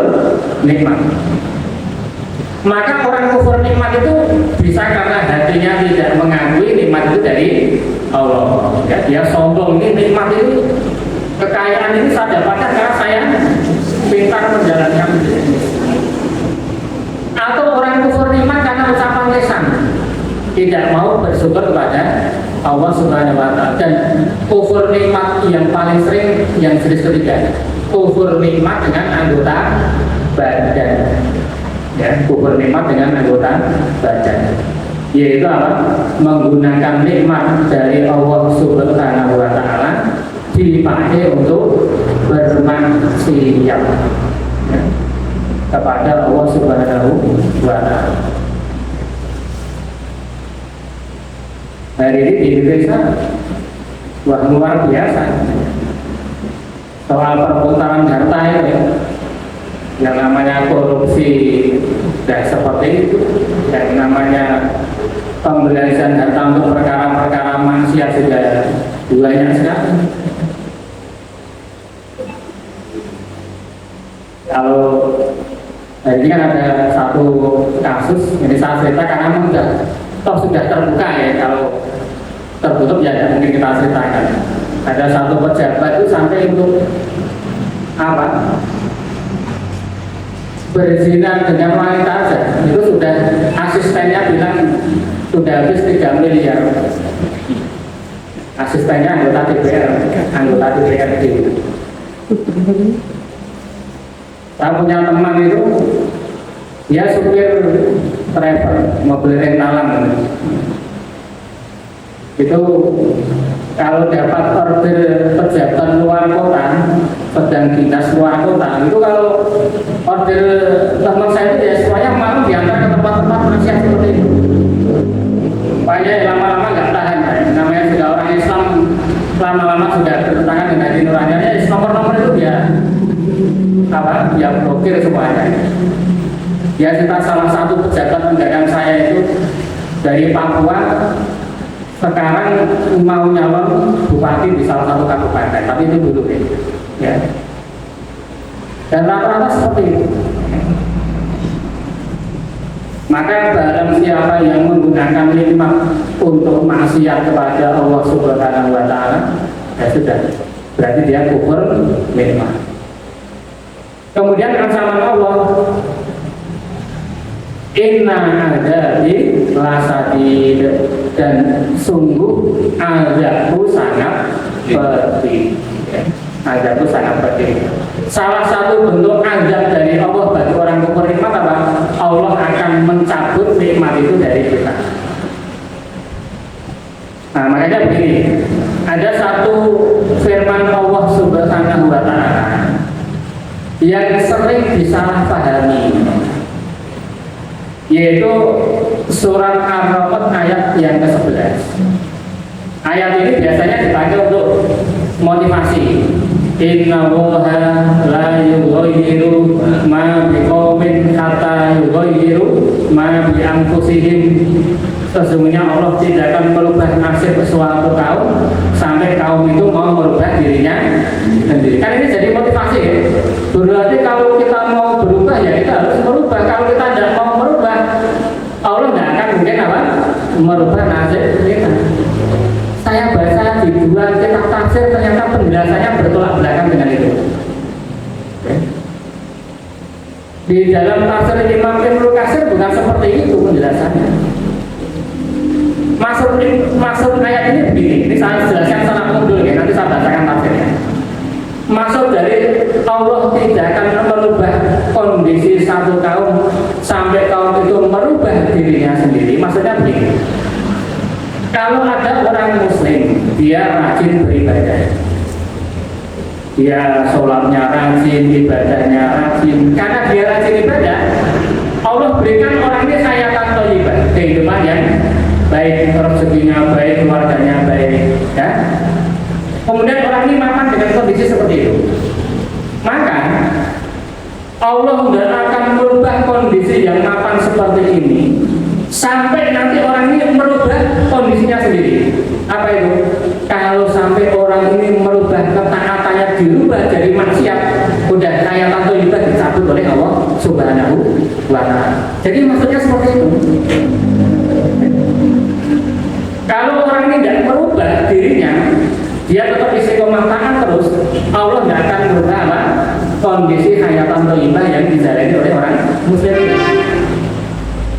nikmat. Maka orang kufur nikmat itu bisa karena hatinya tidak mengakui nikmat itu dari Allah. Ya, dia sombong, ini nikmat itu, kekayaan ini saya dapatkan karena saya pintar menjalankan. Atau orang kufur nikmat karena ucapan lisan, tidak mau bersyukur kepada Allah Subhanahu wa Ta'ala. Dan kufur nikmat yang paling sering yang jenis ketiga, kufur nikmat dengan anggota badan. Ya, kufur nikmat dengan anggota badan, yaitu apa? Menggunakan nikmat dari Allah Subhanahu wa Ta'ala dipakai untuk bermaksiat, ya, kepada Allah Subhanahu wa Ta'ala. Hari ini di Indonesia wah luar biasa soal perputaran harta itu, ya. Yang namanya korupsi dan seperti itu, yang namanya pembelajaran harta untuk perkara-perkara maksiat juga banyak sekali. Kalau hari ini kan ada satu kasus, ini saya cerita karena sudah terbuka, ya. Kalau tertutup ya tidak mungkin kita ceritakan. Ada satu pejabat itu sampai untuk apa? Berzina dengan wanita saja, itu sudah asistennya bilang sudah habis 3 miliar. Asistennya anggota DPRD. Saya punya teman itu, dia supir travel, mobil rentalan. Itu kalau dapat order pejabat luar kota, sedang dinas luar kota, itu kalau order teman saya itu ya semuanya mau diantar ke tempat-tempat maksiat seperti itu. Supaya lama-lama nggak tahan, ya. Namanya sudah orang Islam, lama-lama sudah bertentangan dengan nuraniannya, nomor-nomor itu ya apa? Ya blokir semuanya. Ya kita salah satu pejabat negara saya itu dari Papua, sekarang mau nyalon bupati di salah satu kabupaten, tapi itu dulu ya. Dan rata-rata seperti itu. Maka barang siapa yang menggunakan nikmat untuk maksiat kepada Allah Subhanahu wa Ta'ala, ya sudah, berarti dia kufur nikmat. Kemudian ancaman Allah, inna adabi lasadid, dan sungguh azabku sangat pedih. Azabku sangat pedih. Salah satu bentuk azab dari Allah bagi orang kufur nikmat apa? Allah akan mencabut nikmat itu dari kita. Nah, makanya begini, ada satu firman Allah Subhanahu wa Ta'ala yang sering disalahpahami, yaitu surat Ar-Ra'd ayat yang ke-11. Ayat ini biasanya dipakai untuk motivasi. Inna Allaha la yughayyiru ma biqaumin hatta yughayyiru ma bi anfusihim. Sesungguhnya Allah tidak akan merubah nasib suatu kaum sampai kaum itu mau merubah dirinya sendiri. Kan ini jadi motivasi, ya. Berarti kalau kita mau berubah ya kita harus merubah. Kalau kita tidak mau merubah, Allah tidak akan mungkin apa? Merubah nasib kita. Saya baca di 2 kitab tafsir, ternyata penjelasannya bertolak belakang dengan itu. Di dalam tafsir Imam Ibnu Katsir bukan seperti itu penjelasannya. Maksud ayat ini begini, ini saya jelaskan secara mundur, ya. Nanti saya bacakan tafsirnya. Maksud dari Allah tidak akan merubah kondisi satu kaum sampai kaum itu merubah dirinya sendiri. Maksudnya begini, kalau ada orang muslim, dia rajin beribadah, dia sholatnya rajin, ibadahnya rajin. Karena dia rajin ibadah, Allah berikan orang ini hayatan thayyibah, kehidupan yang baik, rezekinya baik, keluarganya baik, ya. Kemudian orang ini mapan dengan kondisi seperti itu, maka Allah tidak akan merubah kondisi yang mapan seperti ini sampai nanti orang ini merubah kondisinya sendiri. Apa itu? Kalau sampai orang ini merubah ketaatannya, dirubah dari maksiat, udah kayak tanto juga dicabut oleh Allah Subhanahu wa Ta'ala. Jadi maksudnya seperti itu. Kalau orang ini tidak merubah dirinya, dia tetap istiqomah taat terus, Allah tidak akan merubah apa? Kondisi hayatan thayyibah yang dijalani oleh orang muslim.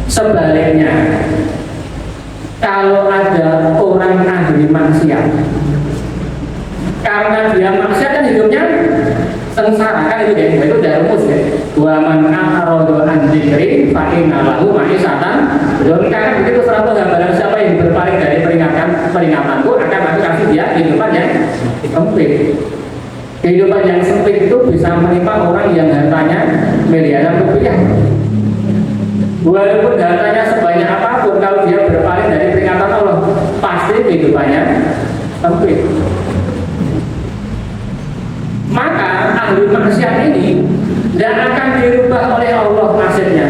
Sebaliknya, kalau ada orang ahli maksiat, karena dia maksiat kan hidupnya sengsara, kan itu dari rumus ya. Wa man a'rada an dzikri fa inna lahu ma'isatan dzonka. Begitu seratus gambaran siapa yang berpaling dari peringatanku akan aku kasih dia kehidupan yang sempit. Kehidupan yang sempit itu bisa menimpa orang yang hartanya miliaran rupiah. Walaupun hartanya sebanyak apapun, kalau dia berpaling dari peringatan Allah, pasti kehidupannya sempit. Maka ahli maksiat ini tidak akan dirubah oleh Allah nasibnya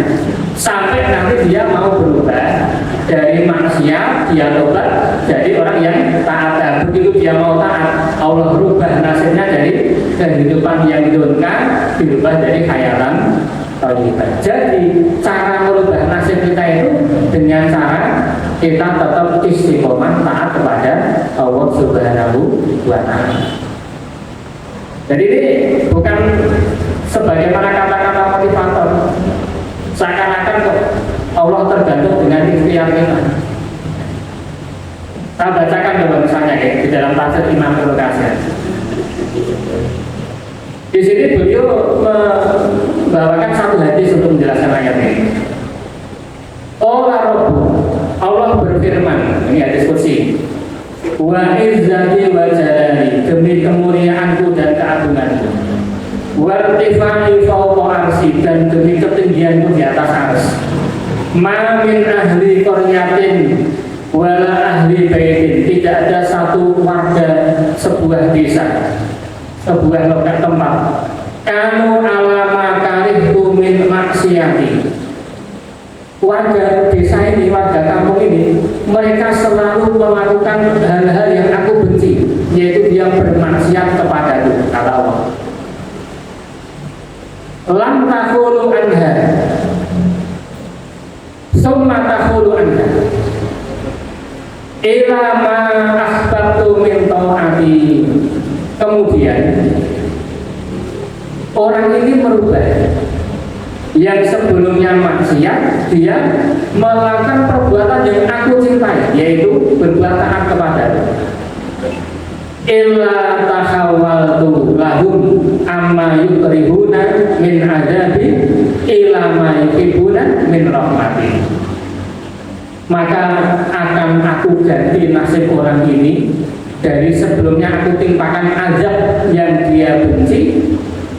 sampai nanti dia mau berubah dari maksiat, dia tobat jadi orang yang taat. Dan begitu dia mau taat, Allah rubah nasibnya dari kehidupan yang didonkan dirubah dari khayalan thayyibah. Jadi cara merubah nasib kita itu dengan cara kita tetap istiqomah taat kepada Allah Subhanahu wa Ta'ala. Jadi ini bukan sebagaimana kata-kata motivator, seakan-akan Allah tergantung dengan ikhtiar kita. Saya bacakan coba misalnya di dalam tafsir Imam Ibnu Katsir. Di sini beliau membawakan satu hadis untuk menjelaskan ayat ini. Allah berfirman, ini hadis kursi. Wa izzati wa jalali, demi kemuliaanku dan keagunganku. Wa irtifai fawqa arsy, dan demi ketinggianku di atas arsy. Ma min ahli qaryatin wala ahli baitin, tidak ada satu warga sebuah desa, sebuah tempat. Kanu alama karihtu min maksiati, warga desa ini, warga kampung ini, mereka selalu melakukan hal-hal yang aku benci, yaitu dia bermaksiat kepadaku, kata Allah. Lam takhulu anha, summa takhulu anha, ila ma akhbatu min ta'ati. Kemudian orang ini merubah yang sebelumnya maksiat, dia melakukan perbuatan yang aku cintai, yaitu berbuat taat kepadaku. Illa tahawaltu lahum amma yukrihuna min adabi ila ma yukrihuna min rahmati. Maka akan aku ganti nasib orang ini, dari sebelumnya aku timpakan azab yang dia benci,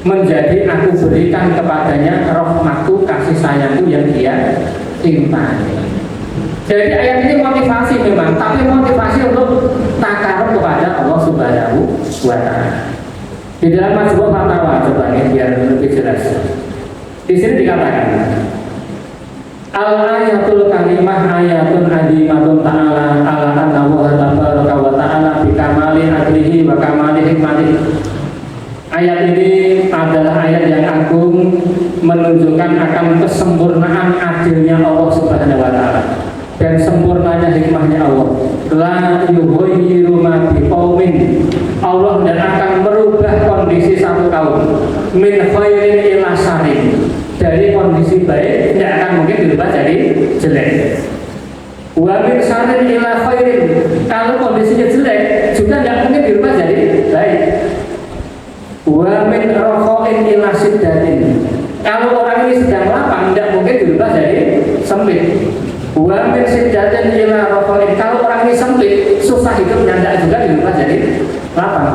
menjadi aku berikan kepadanya rahmatku, kasih sayangku yang dia cintai. Jadi ayat ini motivasi memang, tapi motivasi untuk takarub kepada Allah Subhanahu wa Ta'ala. Di dalam Majmu' Fatawa, coba ini biar lebih jelas. Di sini dikatakan, al-ayatul kalimah ayatun adimatun ta'ala ala annahu tabaraka wa ta'ala bikamali adlihi wa kamali hikmatihi. Ayat ini adalah ayat yang agung, menunjukkan akan kesempurnaan adilnya Allah Subhanahu wa Ta'ala dan sempurnanya hikmahnya Allah. La yughayyiru ma biqaumin, Allah tidak akan merubah kondisi satu kaum min khairin ila syarrin, dari kondisi baik tidak akan mungkin dirubah jadi jelek. Wa min syarrin ila khairin, kalau kondisinya jelek juga tidak mungkin dirubah jadi baik. Wa min rakhain ila siddatin, kalau orang ini sedang lapang tidak mungkin dirubah jadi sempit. Wa min siddatin ila rakhain, kalau orang ini sempit, susah hidupnya, tidak juga dirubah jadi lapang.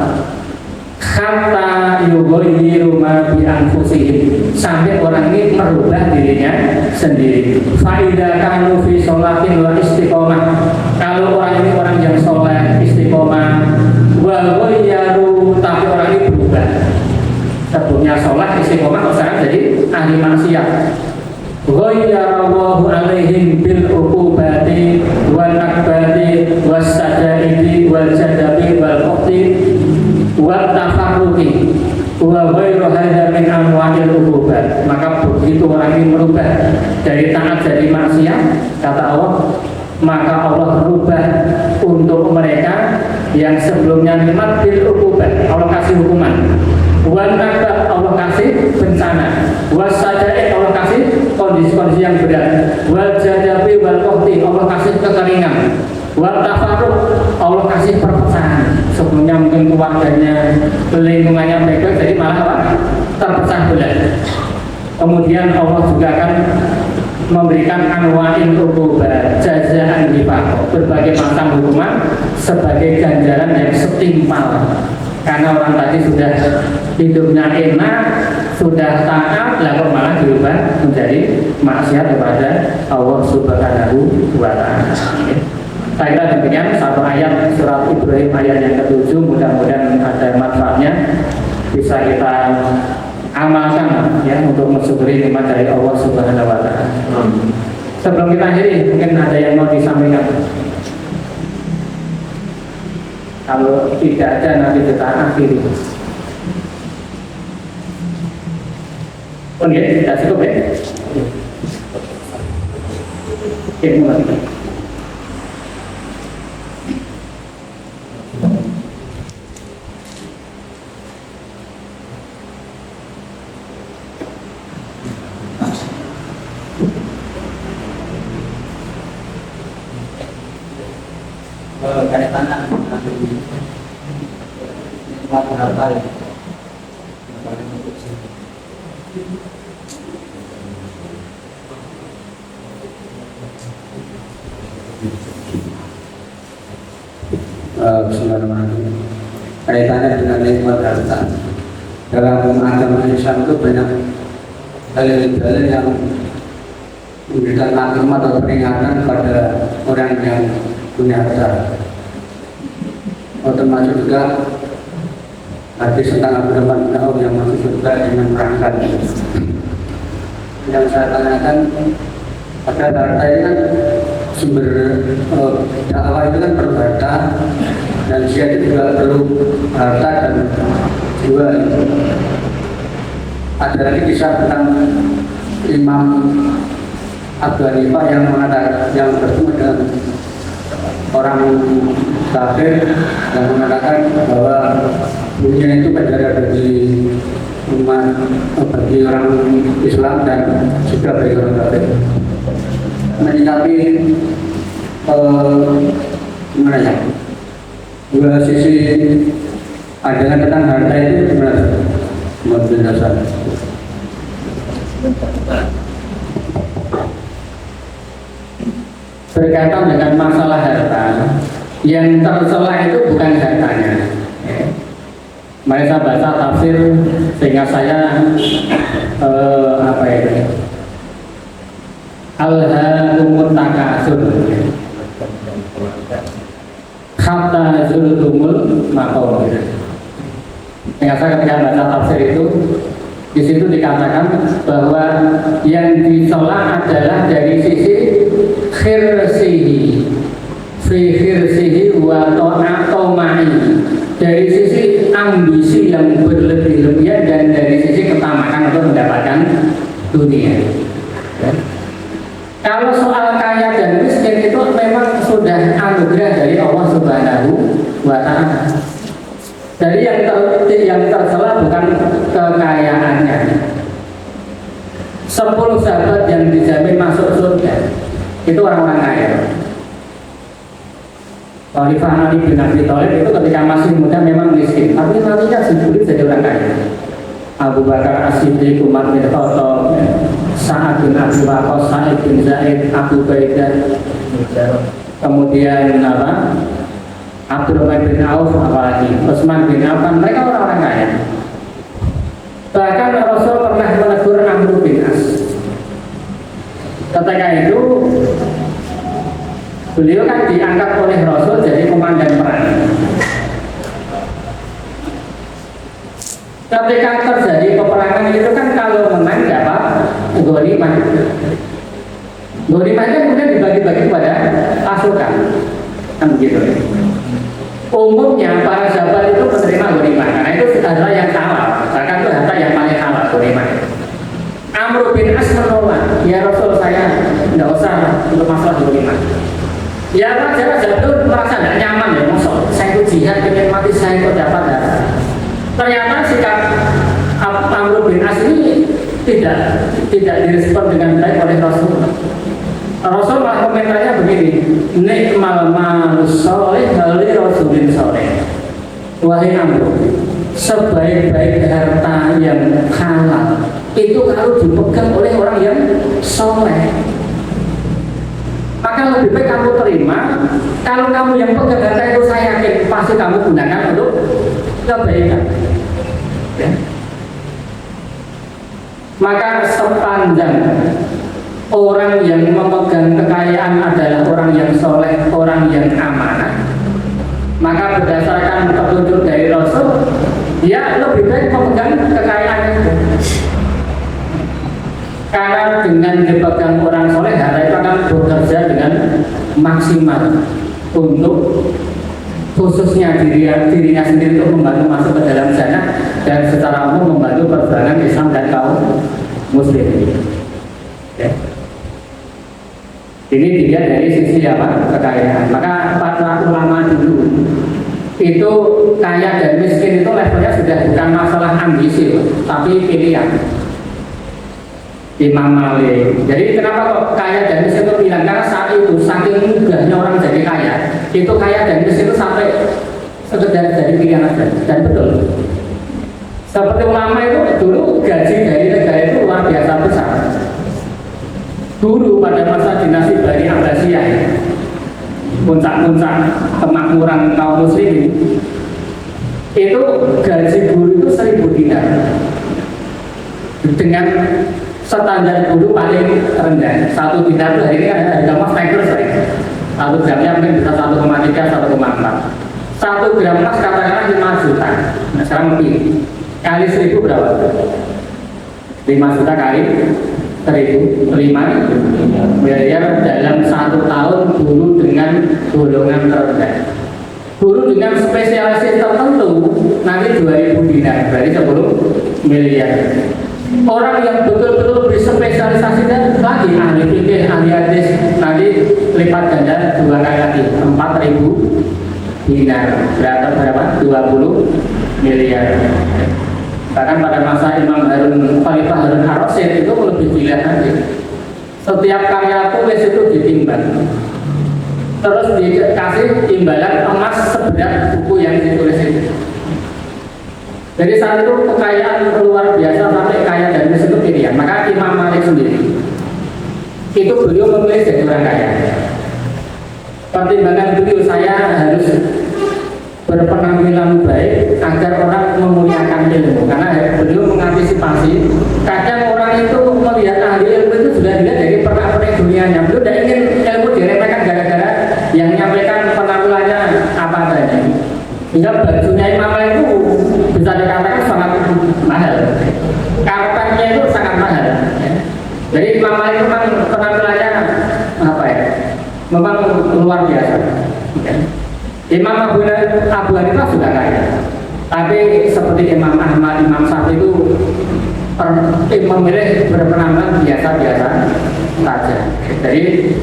Hatta yughayyiru ma bi anfusihim, sampai orang ini merubah dirinya sendiri. Fa idza kanu fi sholatin wa istiqomah, kalau orang ini orang yang soleh istiqomah, wa ghayyaru, tapi orang ini berubah, sebelumnya sholat istiqomah, sekarang jadi ahli maksiat. Ghayyarallahu alaihim bil uquba orang ini merubah dari taat jadi maksiat, kata Allah, maka Allah rubah untuk mereka yang sebelumnya nikmat bil uqubah, Allah kasih hukuman, wan nakbah, Allah kasih bencana, wasadaid, Allah kasih kondisi-kondisi yang berat, wal jadabi wal qahti, Allah kasih kekeringan, wal tafarruq, Allah kasih perpecahan. Sebelumnya mungkin keluarganya, lingkungannya baik-baik, jadi malah apa? Terpecah belah. Kemudian Allah juga akan memberikan anwa'in uqubah, jazaan bifaq, berbagai macam hukuman sebagai ganjaran yang setimpal. Karena orang tadi sudah hidupnya enak, sudah taat, lalu malah dirubah menjadi maksiat kepada Allah Subhanahu wa Ta'ala. Saya kira demikian satu ayat surat Ibrahim ayat yang ke-7, mudah-mudahan ada manfaatnya, bisa kita amalkan ya untuk mensyukuri nikmat dari Allah Subhanahu wa Ta'ala. Sebelum kita akhiri, mungkin ada yang mau disampaikan. Kalau tidak ada, nanti kita akhiri. Oh ya, tidak cukup ya? Oke, mulai. Kaitannya dengan nikmat harta. Dalam agama Islam itu banyak dalil-dalil yang memberikan maklumat atau peringatan pada orang yang punya harta. Termasuk juga hadis tentang Abdurrahman bin Auf yang masuk surga dengan perangkat. Yang saya tanyakan, pada harta ini kan sumber dakwah itu kan berharta, dan dia juga perlu harta dan jiwa. Ada lagi kisah tentang Imam Abu Hanifah yang mengatakan, yang bertemu dengan orang kafir yang mengatakan bahwa dunia itu penjara bagi umat, bagi orang Islam dan juga bagi orang kafir. Menyikapi gimana ya, dua sisi pandangan tentang harta itu gimana menurut dasar? Berkaitan dengan masalah harta, yang tercela itu bukan hartanya. Mari saya baca tafsir sehingga saya apa itu? Alhaakumut takasur hatta zurtumul maqabir. Sehingga saya ketika baca tafsir itu, di situ dikatakan bahwa yang dicela adalah dari sisi khirsihi, fi khirsihi wa ta'atomai, dari sisi ambisi yang berlebih-lebihan dan dari sisi ketamakan untuk mendapatkan dunia. Ya. Kalau soal kaya dan miskin itu memang sudah anugerah dari Allah Subhanahu wa Ta'ala. Jadi yang tercela bukan kekayaannya. 10 sahabat yang dijamin masuk surga itu orang-orang kaya. Khalifah Ali bin Abi Thalib itu ketika masih muda memang miskin, tapi nantinya diberi jadi orang kaya. Abu Bakar As-Siddiq, Umar bin Khattab, Sa'ad bin Abi Waqqas, Sa'id bin Zaid, Abu Baidah, kemudian apa? Abdurrahman bin Auf, apalagi Utsman bin Affan, mereka orang-orang kaya. Bahkan Rasul pernah menegur Amr bin As. Ketika itu beliau kan diangkat oleh Rasul jadi komandan perang. Ketika terjadi peperangan itu kan kalau menang dapat ghanimah. Ghanimah itu kemudian dibagi-bagi kepada pasukan, kan begitu. Umumnya para sahabat itu menerima ghanimah karena itu adalah yang halal, bahkan itu harta yang paling halal, ghanimah. Amr bin As ya Rasul saya tidak usah untuk masalah doliman. Ya Raja itu merasa tidak nyaman ya, maksud saya itu jihad, ingin mati saya itu dapat darah. Ternyata sikap Amr bin As ini tidak direspon dengan baik oleh Rasul. Rasul malah komentarnya begini, nikmal malus soleh li rasulin soleh. Wahai Amr, sebaik-baik harta yang halal itu kalau dipegang oleh orang yang soleh, maka lebih baik kamu terima. Kalau kamu yang pegang harta itu, saya yakin pasti kamu gunakan untuk kebaikan ya. Maka sepanjang orang yang memegang kekayaan adalah orang yang soleh, orang yang amanah, maka berdasarkan petunjuk dari Rasul, dia lebih baik memegang kekayaan itu. Karena dengan dipegang orang soleh, harta itu akan bekerja dengan maksimal untuk khususnya dirinya sendiri untuk membantu masuk ke dalam jannah dan secara umum membantu perjuangan Islam dan kaum muslim. Ya. Ini dilihat dari sisi apa? Kekayaan. Maka para ulama dulu itu kaya dan miskin itu levelnya sudah bukan masalah ambisi, tapi pilihan. Imam Malik. Jadi kenapa kok kaya dan miskin itu bilang? Karena saat itu saking mudahnya orang jadi kaya, itu kaya dan miskin itu sampai sekedar dari pilihan aja. Dan betul. Seperti ulama itu dulu gaji dari negara itu luar biasa besar. Dulu pada masa dinasti Bani Abbasiyah, puncak-puncak kemakmuran kaum muslimin, itu gaji guru itu 1.000 dinar. Dengan standar guru paling rendah, 1 dinar itu hari ini kan harga emas naik terus ya. 1 gramnya mungkin bisa 1,3, 1,4. 1 gram emas katakanlah 5 juta. Nah sekarang lebih kali 1.000 berapa? 5 juta kali 1.000, 5 miliar dalam 1 tahun guru dengan golongan terendah. Guru dengan spesialisasi tertentu nanti 2.000 dinar, berarti 10 miliar. Orang yang betul-betul berspesialisasi dan lagi ahli fikih, ahli hadis, nanti lipat ganda 2 kali lagi, 4.000 dinar, berapa? 20 miliar. Bahkan pada masa Imam Khalifah Harun Ar-Rasyid itu lebih gila lagi. Setiap karya tulis itu ditimbang, terus dikasih imbalan emas seberat buku yang ditulis itu. Jadi saat itu kekayaan luar biasa sampai kaya dan miskin itu pilihan. Maka Imam Malik sendiri itu beliau memilih jadi orang kaya. Pertimbangan beliau, saya harus berpenampilan baik agar orang memuliakan ilmu. Karena beliau mengantisipasi kadang orang itu melihat ahli ilmu itu sudah dilihat dari pernak-pernik dunianya. Beliau tidak ingin ilmu diremehkan gara-gara yang menyampaikan penampilannya apa saja. Sehingga bajunya Imam Malik itu bisa dikatakan sangat mahal, karpetnya itu sangat mahal ya. Jadi Imam Malik memang penampilannya apa ya, memang luar biasa ya. Imam Abu Hanifah juga kaya, tapi seperti Imam Ahmad, Imam Syafi'i itu memilih berpenampilan biasa-biasa saja. Jadi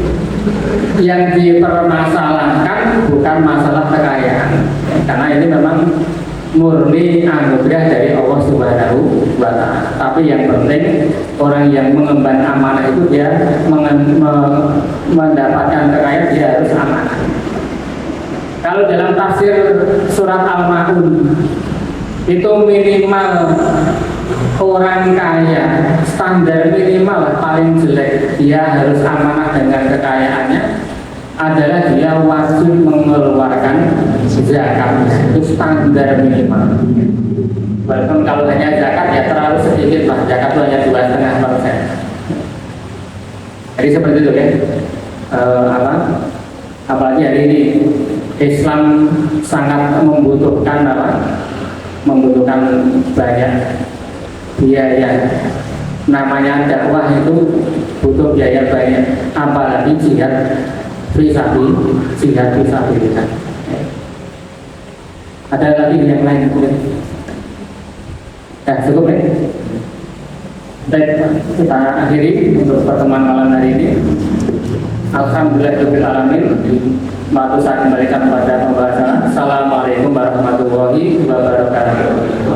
yang dipermasalahkan bukan masalah kekayaan, karena ini memang murni anugerah dari Allah Subhanahu wa Ta'ala. Tapi yang penting orang yang mengemban amanah itu dia mendapatkan kekayaan, dia harus amanah. Kalau dalam tafsir surat Al-Ma'un itu minimal orang kaya, standar minimal paling jelek dia harus amanah dengan kekayaannya adalah dia wajib mengeluarkan zakat. Itu standar minimal. Walaupun kalau hanya zakat ya terlalu sedikit lah, zakat itu hanya 2,5%. Jadi seperti itu ya. Apalagi hari ini Islam sangat membutuhkan membutuhkan banyak biaya. Namanya dakwah itu butuh biaya banyak, apalagi jihad fisabilillah. Ada lagi yang lain? Cukup ya? Baik, kita akhiri untuk pertemuan malam hari ini. Alhamdulillahirobbilalamin. Maka saya kembalikan pada pembahasan. Assalamualaikum warahmatullahi wabarakatuh.